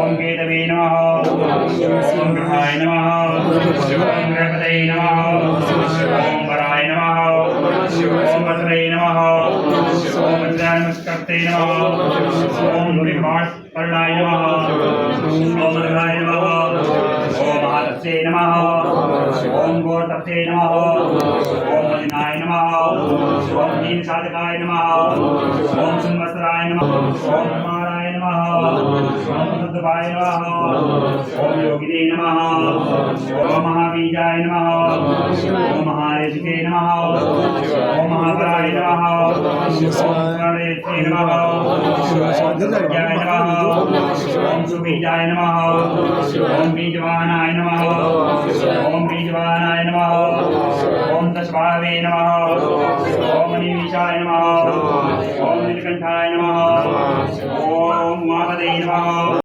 ओम केतवे नमः ओम ग्रहाय नमः ओम गणपतये नमः ओम वराय नमः ओम भद्रये नमः ओम वज्रानमस्कृते नमः ओम निर्वाणपर्णाय नमः ओम मृगाय नमः ओम महातप्ते नमः ओम गोतप्ते नमः ओम मलिनाय नमः ओम दीनसाधकाय नमः ओम संवत्सराय नमः ओम कुमाराय नमः ओम बुद्धवाय नमः ओम योगिने नमः ओम महाबीजाय नमः ओम महाऋषिके नमः ओम महाबलाय नमः ओम प्रणेत्रे नमः ओम दुर्गाय नमः ओम सुबीजाय नमः ओम बीजवानाय नमः ओम बीजवानाय नमः ओम तस्वावे नमः ओम निमिषाय नमः ओम नीलकंठाय नमः ओम महापदये नमः।